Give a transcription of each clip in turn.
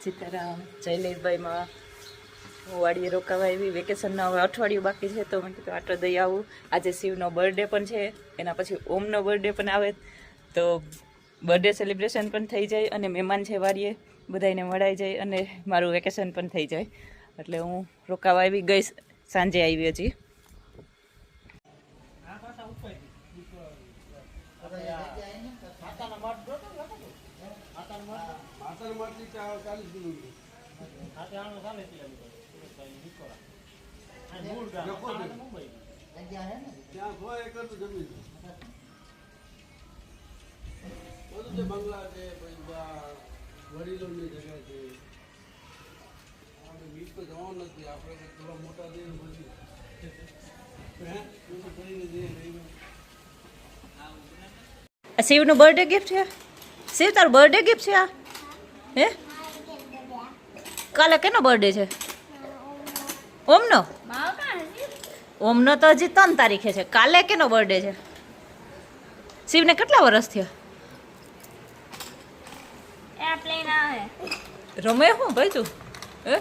સીતારામ જયલેશભાઈમાં હું વાડીએ રોકાવા આવી. વેકેશનના હવે અઠવાડિયું બાકી છે તો મેં કીધું આટો દઈ આવું. આજે શિવનો બર્થડે પણ છે, એના પછી ઓમનો બર્થડે પણ આવે તો બર્થડે સેલિબ્રેશન પણ થઈ જાય અને મહેમાન છે વાડીએ બધાને મળાઈ જાય અને મારું વેકેશન પણ થઈ જાય. એટલે હું રોકાવા આવી. ગઈ સાંજે આવી હજી. બંગલા છે વડીલોની જગ્યા છે. વીજ તો જવાનું નથી, આપણે થોડા મોટા દઈને પછી શિવનું બર્થડે ગિફ્ટ છે. શિવ તારું બર્થડે ગિફ્ટ છે આ? હે કાલે કેનો બર્થડે છે? ઓમનો? ઓમનો તો હજી 3 તારીખે છે. કાલે કેનો બર્થડે છે? શિવને કેટલા વર્ષ થયા? રમે હું ભાઈ તું? હે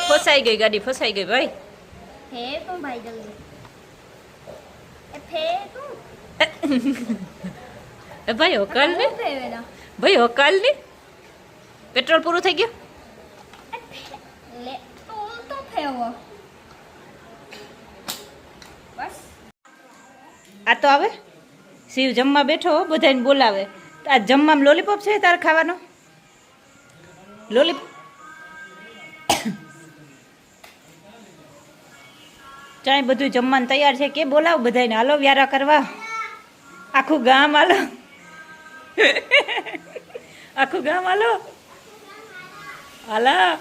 ફસાઈ ગઈ ગાડી, ફસાઈ ગઈ ભાઈ. એ ભાઈ હોકાલ ની, ભાઈ હોકાલ ની. પેટ્રોલ પૂરું થઈ ગયું. આ તો આવે શિવ જમવા બેઠો, બધાને બોલાવે. આ જમવામાં લોલીપોપ છે તારે ખાવાનો? લોલીપોપ ચાય બધું જમવાનું તૈયાર છે કે બોલાવ બધાને. હાલો વ્યારા કરવા, આખું ગામ હાલો, આખું ગામ હાલો હાલા.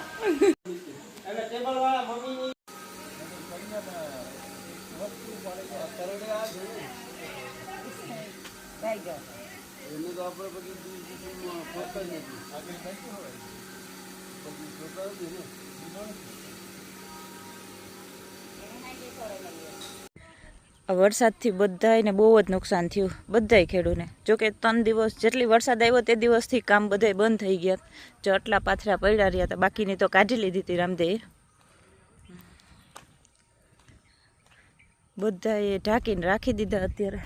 એને તો આપણે પછી વરસાદથી બધાયને બહુ જ નુકસાન થયું, બધાય ખેડૂને. જોકે 3 દિવસ જેટલી વરસાદ આવ્યો તે દિવસથી કામ બધાય બંધ થઈ ગયા. જો આટલા પાથરા પડ્યા રહ્યા હતા, બાકીની તો કાઢી લીધી હતી રામદેવે. બધાએ ઢાંકીને રાખી દીધા. અત્યારે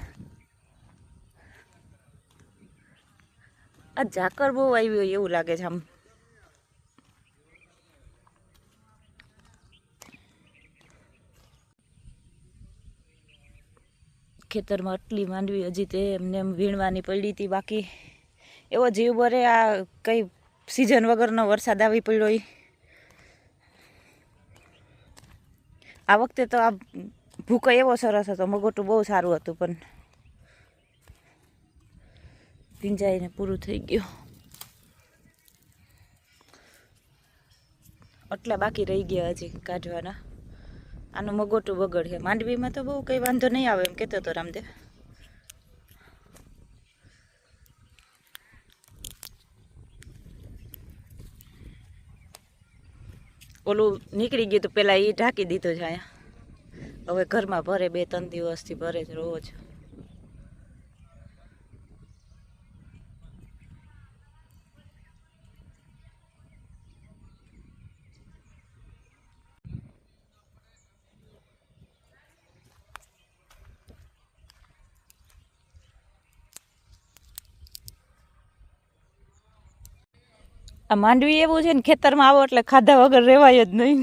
આ ઝાકર બહુ આવી હોય એવું લાગે છે આમ. ખેતરમાં આટલી માંડવી હજી તે એમને એમ વીણવાની પડી હતી. બાકી એવો જીવ ભરે આ કઈ સિઝન વગરનો વરસાદ આવી પડ્યો. આ વખતે તો આ ભૂકો એવો સરસ હતો, મગોટું બહુ સારું હતું, પણ ભીંજાઈને પૂરું થઈ ગયું. આટલા બાકી રહી ગયા હજી કાઢવાના. આનું મગોટું બગડશે. માંડવીમાં તો બહુ કંઈ વાંધો નહીં આવે એમ કહેતો હતો રામદેવ. ઓલું નીકળી ગયું તો પેલા એ ઢાંકી દીધું છે અહીંયા. હવે ઘરમાં ભરે, 2-3 દિવસથી ભરે છે રોજ. આ માંડવી એવું છે ને, ખેતરમાં આવો એટલે ખાધા વગર રહેવાય જ નહીં.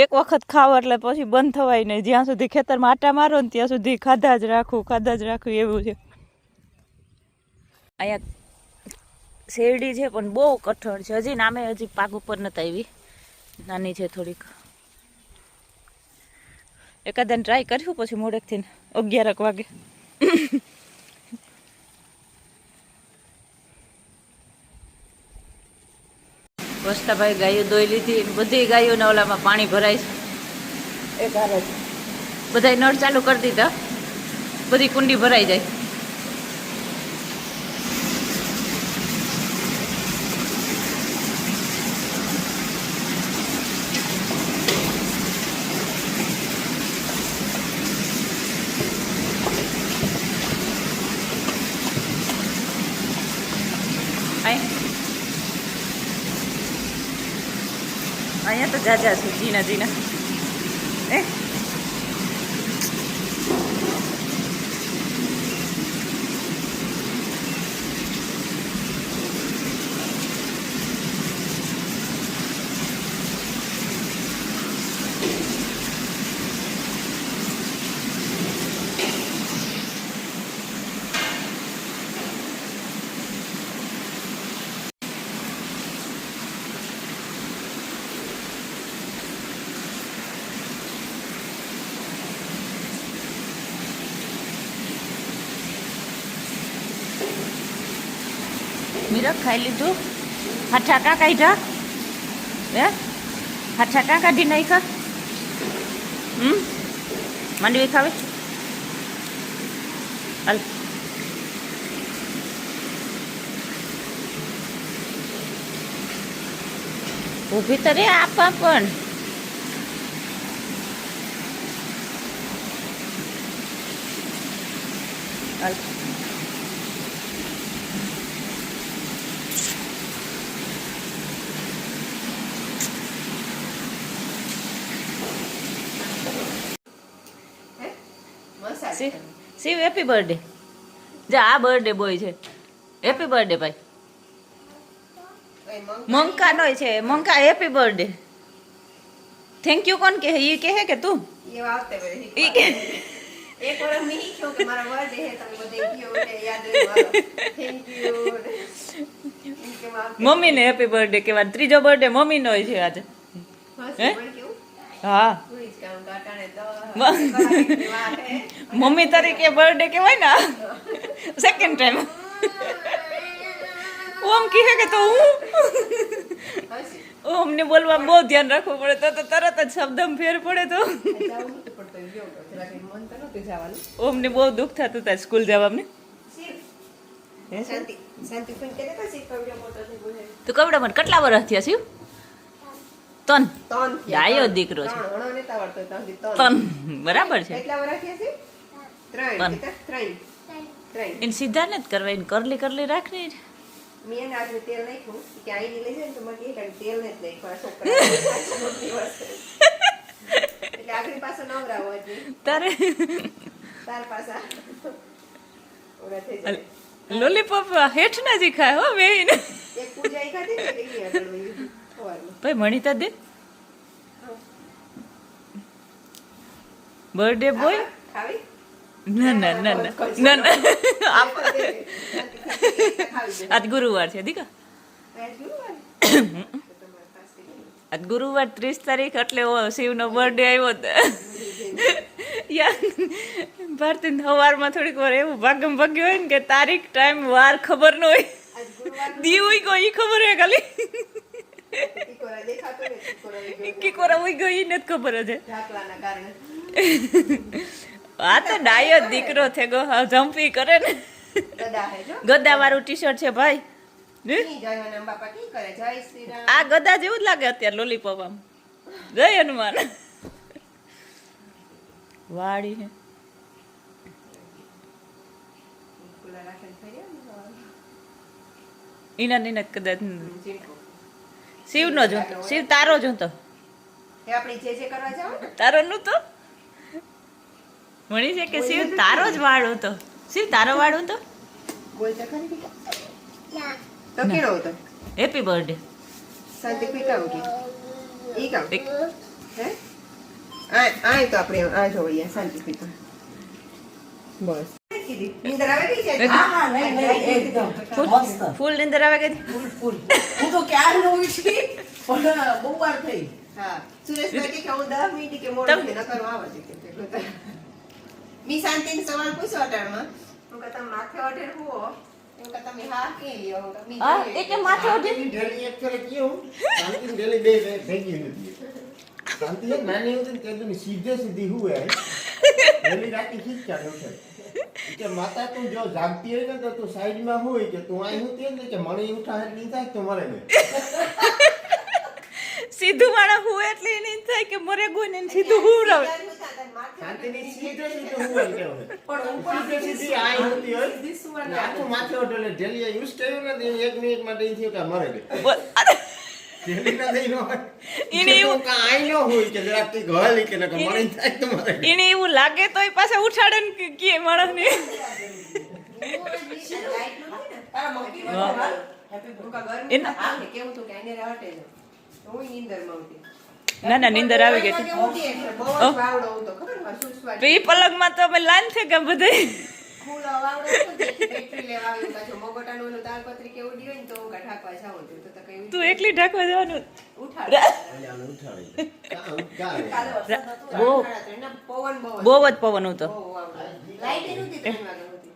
એક વખત ખાવ એટલે પછી બંધ થવાય નહીં. જ્યાં સુધી ખેતરમાં આટા મારો ને ત્યાં સુધી ખાધા જ રાખું, ખાધા જ રાખું એવું છે. અહીંયા શેરડી છે પણ બહુ કઠણ છે. હજી નામે હજી પાક ઉપર નથી આવી, નાની છે થોડીક. એકાદાને ટ્રાય કર્યું પછી મોડેકથી 11 વાગે. વસ્તાભાઈ ગાયો દોઈ લીધી. બધી ગાયોના ઓલામાં પાણી ભરાય છે. એક હારે છે બધાય નળ ચાલુ કરી દીધા, બધી કુંડી ભરાઈ જાય. અહીંયા તો જાજા છે જીના જીના એ મીરા ખાઈ લીધું હાઠા કા કાઢ્યા હે હાઠા કા કાઢી નાખ્યા માંડવી ખાવે હાલ ઊભી તો રે આપા પણ હાલ શિવ હેપી બર્થડે જા આ બર્થડે બોય છે હેપી બર્થડે ભાઈ મંકા નો છે મંકા હેપી બર્થડે થેન્ક યુ કોણ કે ઈ કહે કે તું ये आते हुए ઈ કે एक बार मैं ही क्यों कि हमारा बर्थडे है तो वो देखियो ने याद रहे थैंक यू इनके मां મમ્મી ને હેપી બર્થડે કેવા ત્રીજો બર્થડે મમ્મી નો છે આજે हंसी बोल क्यों હા पूरी काम काटा ने तो મ- મમ્મી તરીકે બર્થડે કહેવાય ને સેકન્ડ ટાઈમ ઓમ કહે કે તો હું हंसी ઓમને બોલવામાં બહુ ધ્યાન રાખવું પડે તો તરત જ શબ્દમાં ફેર પડે તો जाओ तो पड़ता है यो जरा के मन तो नते जावानु ઓમને બહુ દુઃખ થતું હતું સ્કૂલ જવામાં सिर्फ शांति शांति फोन करे तो सिर्फ कविता मोटर से बोले તું કવડા મને કેટલા વર્ષ થયા છે તન तन ડાયો દીકરો છે ઘણો ને તાવડતો તો તન તન બરાબર છે કેટલા વર્ષ થયા છે ત્રણ તન. કેટલા ત્રણ એને સીધા ને જ કરવા એને કરલી કરલી રાખની મેં આજે તેલ નાખ્યું કે આઈ લઈ જાય ને તો મને કે તેલ ને જ નાખ્યું આ છોકરા એટલે આગળ પાછો નવરાવો હજી તારે તાર પાછા ઓરા થઈ જાય લોલીપોપ હેઠ ના જી ખાય હો બેન એક પૂજા ઈ ખાધી ને એટલે ઈ આગળ વયું સવારમાં ભાઈ મણીતા દે બર્થડે બોય ખાવી ના ના ના ના ના ના આપ ખાવી દે આજ ગુરુવાર છે દીકા આજ ગુરુવાર તમારા પાસે આજ ગુરુવાર 30 તારીખ એટલે શિવનો બર્થડે આવ્યો હતો ભારતી સવારમાં થોડીક વાર એવું ભાગમ ભાગ્યું હોય ને કે તારીખ ટાઈમ વાર ખબર ન હોય આજ ગુરુવાર દી હોય કોઈ ખબર હોય ખાલી ટીકોરા દેખાતો ને ટીકોરા કે કોરા હોય ગઈ ને જ ખબર છે ઢાકલાના કારણે આ તો ડાયો દીકરો છે ગો જમ્પી કરે ને ગદા હે જો ગદા વાળું ટી શર્ટ છે ભાઈ હે? ઈ જયવન બાપા કી કરે જય શ્રી રામ આ ગદા જેવું જ લાગે અત્યારે લોલીપોપ આમ જય હનુમાન વાડી હે ખુલ્લા રાખીને થઈ ગયા ઈના નીના કદાચ ચીંકો શિવનો જ હતો. શિવ તારો જ હતો એ આપણે જે કરવા જાવ ને તારો નું તો મળી છે કે શિવ તારો જ વાળ હતો શિવ તારો વાળ હતો બોલ તો ખરી તો કેનો હતો હેપી બર્થડે શાંતિ કોઈ કામ કે ઈ કામ એક હે આ તો આપણે આ જોઈએ શાંતિ કોઈ કામ બસ નીંદર આવે ગઈ છે હા નહીં એકદમ મસ્ત ફૂલ નીંદર આવે કે ફૂલ હું તો ક્યારે નો ઉઠી પણ બહુ વાર થઈ હા સુરેશભાઈ કે હું 10 મિનિટ કે મોડું ન કરવા આવે છે કે મી શાંતિને સવાલ પૂછ્યો અટાણમાં હું કે તમે માથે ઓઢે હુઓ હું કે તમે હા કે લ્યો હું કે મી હા એ કે માથે ઓઢે ઢેલી એક કરે કેવું શાંતિ ઢેલી બે ભેગી નથી શાંતિ એક નાની હતી ને તે સીધે સીધી હુએ ઢેલી રાતી ખીચા ઉઠે કે માતા તું જો જાગતી હોય ને તો તું સાઈડમાં હોય કે તું અહીં હું તે કે મણી ઉઠા એટલી થાય તો મરે ને સીધું માણા હું એટલે નહીં થાય કે મરે ગોને સીધું હું રહે શાંતિની સીધે સીધું હું એમ કહેવું છે. પણ ઉપર સીધે સીધી આઈ હોતી હોય. સીધી સુવાની ને આખું માથે ઓઢેલે ઢેલીએ યુઝ કર્યું નથી, 1 મિનિટ માટે ઈ થયું કે મરે ગઈ. બોલ. અરે, ઢેલી ના દઈ ન હોય. એને એવું તો કાંઈ આઈ ન હોય કે જરાક કંઈક હલી કે નકર મરી જાય તો મરે ગઈ. એને એવું લાગે તો પાછા ઉઠાડે ને કે માણસને તારા મમ્મી મને હાલ હેપી બર્થડે કેવું તું કે એને રાવટે છે હું નીંદરમાં ઉઠી ના ના નીંદર આવી ગઈ વાગે છે. ઉઠી એટલે બહુ જ વાવડો હતો ખબર ને સુસવાટ તો ઈ પલંગમાં તો અમે લાઈન થઈ ગયા બધે. ફૂલ વાવડો હતો તેથી બેટરી લેવા આવ્યું પાછો મોગોટાનું ઓલું તાલપત્રી કે ઉડી હોય ને તો હું ઢાંકવા જાઉં તો કઈ તું એકલી ઢાંકવા જવાનું. ઉઠાડ એટલે આને ઉઠાડી દે. કાં કાલે ઉઠાડે. વરસાદ હતો બહુ પવન બહુ બહુ જ પવન હતો. લાઈટ એ નહોતી 3 વાગે હતી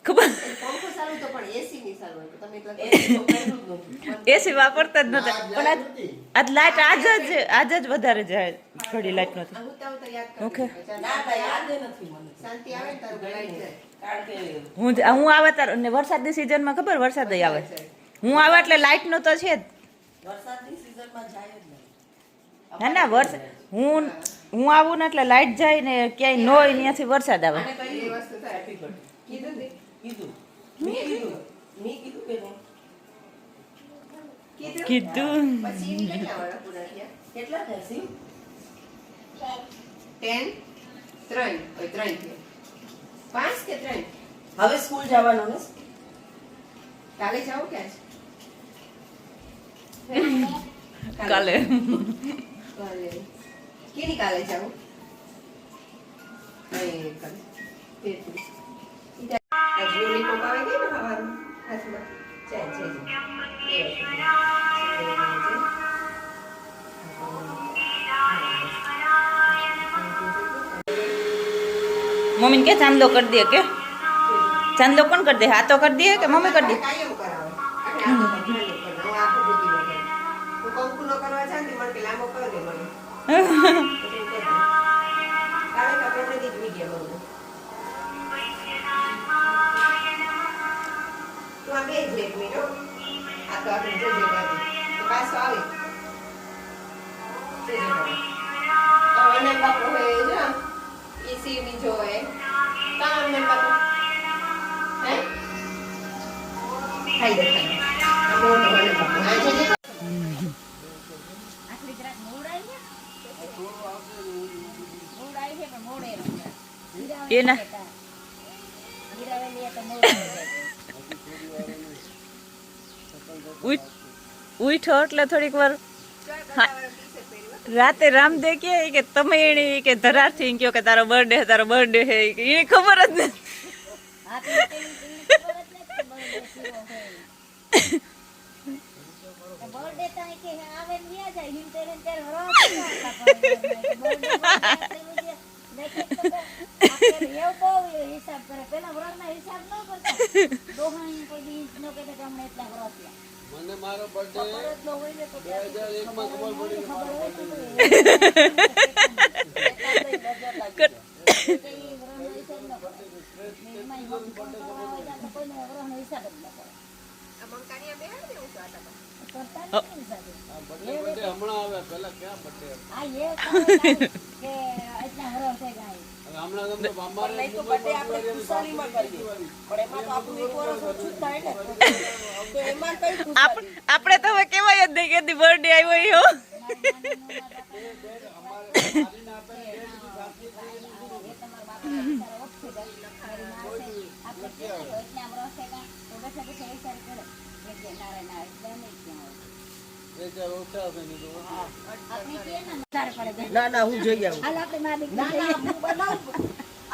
ખબર પંખો ચાલુ તો પણ એસી ની ચાલુ હતું તમે એ એટલે તો કર્યું જ નહોતું. એસી વાપરતા જ નતા. પણ આજ લાઈટ આજ જ વધારે જાય થોડી લાઈટ નથી. ઉતા ઉતા યાદ Okay. કરી ના ના યાદ ય નથી મને શાંતિ આવે ને તારું લાઈટ જાય કારણ કે હું આવે તાર ને વરસાદની સિઝનમાં ખબર વરસાદ ય આવે. હું આવે એટલે લાઈટ નો તો છે જ. વરસાદની સિઝનમાં જાય જ નહીં. ના ના હું આવું ને એટલે લાઈટ જાય ને ક્યાંય ન હોય ત્યાંથી વરસાદ આવે. આને કઈ એ વસ્તુ થાય હેપી બર્થડે કીધું ને કીધું મેં કીધું કે નહીં કીધું. પછી એની કેટલા વાળા પૂરા થયા કેટલા થયા સિંહ 10 3 થયા 5 કે 3 હવે સ્કૂલ જવાનું ને કાલે જાવ કે કાલે કાલે કેની કાલે જાવ નહીં કાલે તેરી આજે યુનિફોર્મ આવે ગઈ ને હવાનું હાથમાં છે મમ્મીને કે ચાંદલો કરી દે કે ચાંદલો કોણ કરી દે? હા તો કરી દે કે મમ્મી કરી દે? કાયમ કરાવે એટલે આ તો ભગવાનનું કરે હું આખું બુદ્ધિ નો કરે હું કંકુ નો કરવા જાઉં ને મને કે લાંબો કરો દે મને કાલે કપડે દી જોઈ ગયા બહુ તું આ બે જ એક મિનિટ હો. આ તો આપણે જોજે બાકી તો પાછો આવે જોજે બાકી અને બાપુ હોય જો ઈ સીવી જોવે કામ ને બાપુ હે ખાઈ દે આ મોટો હોય બાપુ આ જોજે એના ઉઠો એટલે થોડીક વાર રાતે રામદે કે તમે એને કે ધરારથી કયો કે તારો બર્થડે હે એને ખબર જ નથી. મને મારો બર્થડે 2001 માં ખબર પડી કે મારો મંકાનિયા બે આવે ને હું આટા બર્થડે હમણાં આવે પહેલા ક્યાં બર્થડે હમણાં તમને અમારે નહીં તો બર્થડે આપણે ખુશાલીમાં કરીએ પણ એમાં તો આપણું એક વર્ષ ઓછું જ થાય ને તો એમાં કઈ ખુશાલી આપણે તો હવે કેવાય જ નહીં કે બર્થડે આવ્યો એવો. ના ના હું જઈ આવું ના ના હું બનાવું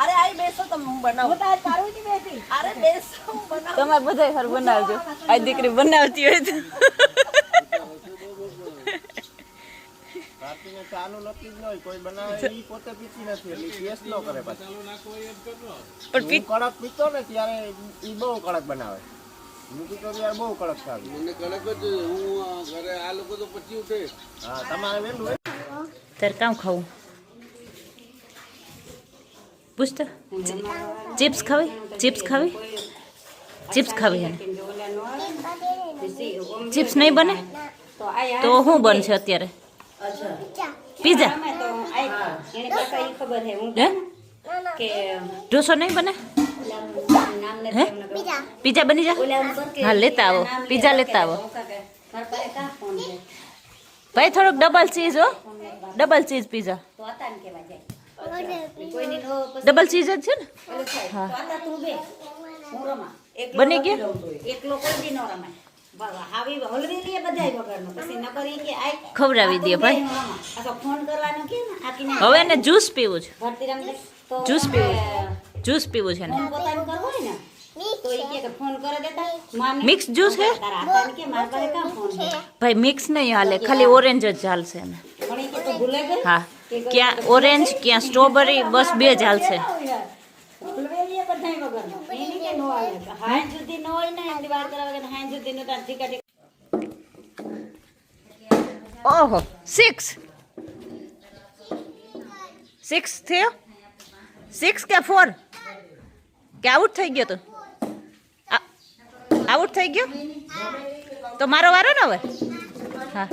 અરે આઈ બેસો તમે હું બનાવું અરે બેસો હું બનાવું તમારે બધા સર બનાવજો. આ દીકરી બનાવતી હોય તો રાત્રિને ચાનું નક્કી જ ન હોય, કોઈ બનાવે ઈ પોતે પીતી નથી એટલે ટેસ્ટ ન કરે પાછી. પણ હું કડક પીતો ને ત્યારે ઈ બહુ કડક બનાવે. હું પીતો ત્યારે બહુ કડક ખાવી. મને કડક જ હું ઘરે આ લોકો તો પછી ઉઠે હા તમારે વહેલું હોય. તારે કામ ખાવું પૂછતો ચિપ્સ ખાવી એને ચિપ્સ નહીં બને તો શું બનશે અત્યારે? પીઝા એને પાછા ઈ ખબર હે હું હે કે ઢોસો નહીં બને નામ ને હે પીઝા બની જા ઓલા ઉપર કે હા લેતા આવો નામ પીઝા લેવા લેતા આવો મારા પાસે કા ફોન છે ભાઈ થોડોક ડબલ ચીઝ હો ડબલ ચીઝ પીઝા તો હતા ને કેવા જાય કોઈની નો ડબલ ચીઝ જ છે ને ઓલું થાય તો હતા તું બે હું રમા એકલો બની નથી ગયું? રમતો હોય. એકલો કોઈ દી નો રમાય બાબા હાવી હલવી લે બધાય વગરનો પછી ન કરી કે આય ખવડાવી દે ભાઈ આ તો ફોન કરવાનો કે ને આકીને હવે એને જ્યુસ પીવું છે ભરતી રમજે તો જ્યુસ પીવું જ્યુસ પીવું છે ને ફોન પોતાનું કરવું હોય ને તો ઈ કે ફોન કરે દેતા માને મિક્સ જ્યુસ હે તારા હાથાને કે મારા પાસે કાં ફોન છે ભાઈ મિક્સ નહીં હાલે ખાલી ઓરેન્જ જ ચાલશે એને પણ ઈ કે તો ભૂલે ગઈ હા ક્યાં ઓરેન્જ ક્યાં સ્ટ્રોબેરી બસ બે જ હાલશે ભૂલવેલીએ બધાય વગરનો એની કે નો આવે હાઈ સુધી નો હોય ને એની વાત કરવા વગર હાઈ સુધી નો તાર ઠીકા ઠીકા ઓહો 6 થયો 6 કે 4 કે આઉટ થઈ ગયો તો આઉટ થઈ ગયો તો મારો વારો ને હવે હા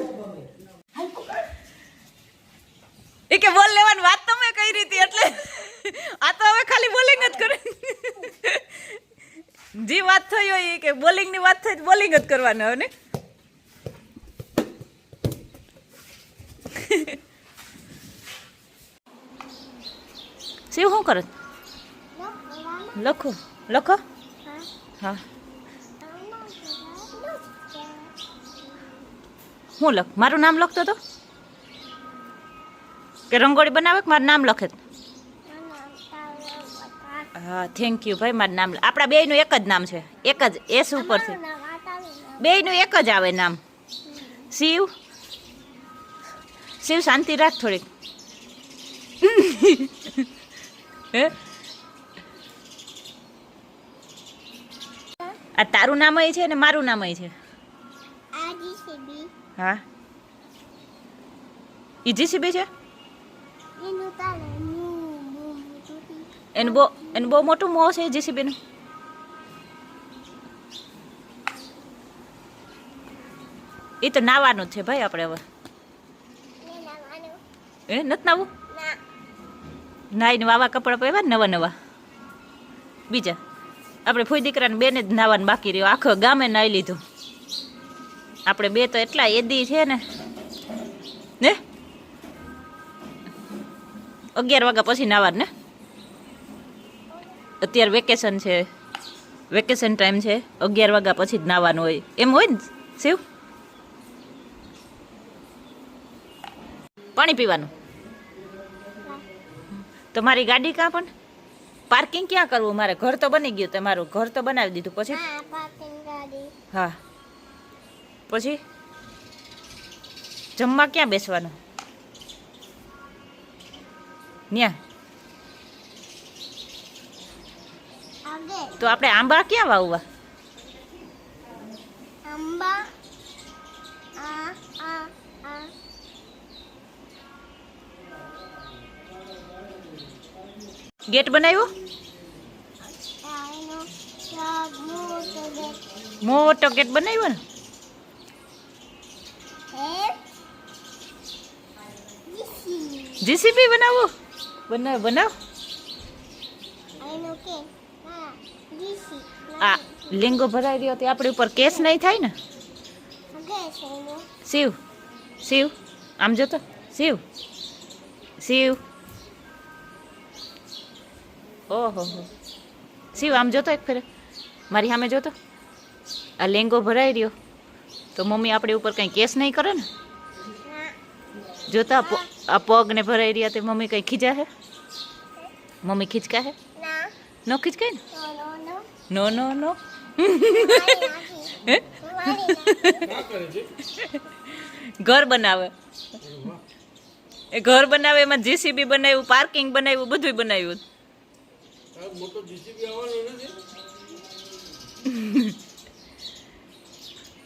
એ કે બોલ લેવાની વાત તો મેં કઈ રીતે એટલે આ તો હવે ખાલી બોલિંગ જ કરે જે વાત થઈ હોય એ કે બોલિંગ ની વાત થઈ તો બોલિંગ જ કરવાનું હવે ને શિવ શું કરે લખો લખો હા હું લખ મારું નામ લખતો તો કે રંગોળી બનાવે કે મારું નામ લખે હા થેન્ક યુ ભાઈ મારું નામ આપણા બેયનું એક જ નામ છે એક જ એસ ઉપરથી બેયનું એક જ આવે નામ શિવ શિવ શાંતિ રાખ થોડીક હે આ તારું નામ છે ને મારું નામ છે હા ઈ જીસીબી છે એનું બહુ મોટું મોં છે જીસીબીનું એ તો નાવાનું જ છે ભાઈ આપણે હવે એ નથી નાવું નાઈને વાવા કપડાં પહેરવા ને નવા નવા બીજા આપણે ફોઈ દીકરાને બેને જ નાવાનું બાકી રહ્યો આખો ગામે નાઈ લીધું આપણે બે તો એટલા એદી છે ને 11 વાગ્યા પછી નાવાનું ને અત્યારે વેકેશન છે વેકેશન ટાઈમ છે 11 વાગ્યા પછી જ નાવાનું હોય એમ હોય ને શિવ પાણી પીવાનું તમારી ગાડી કાં પણ પાર્કિંગ ક્યાં કરવું મારે ઘર તો બની ગયું તમારું ઘર તો બનાવી દીધું પછી હા પછી જમવા ક્યાં બેસવાનું ન્યા તો આપણે આંબા ક્યાં વાવવા ગેટ બનાવ્યો મોટો ગેટ બનાવ્યો ને જીસીબી બનાવો બનાવ બનાવ આ લેંગો ભરાઈ રહ્યો તો આપણી ઉપર કેસ નહીં થાય ને શિવ શિવ આમ જોતો શિવ શિવ ઓહો શિવ આમ જોતો એક ફેરે મારી સામે જોતો આ લેંગો ભરાઈ રહ્યો તો મમ્મી આપણી ઉપર કંઈ કેસ નહીં કરે ને જોતા આ પગ ને ભરાઈ રહ્યા તો મમ્મી કંઈ ખીજા હે મમ્મી ખીચકા હે નો ખીચકાય ને નો નો નો ઘર બનાવે એ ઘર બનાવે એમાં જીસીબી બનાવ્યું પાર્કિંગ બનાવ્યું બધું બનાવ્યું મોટો જીસીબી આવવાનો નથી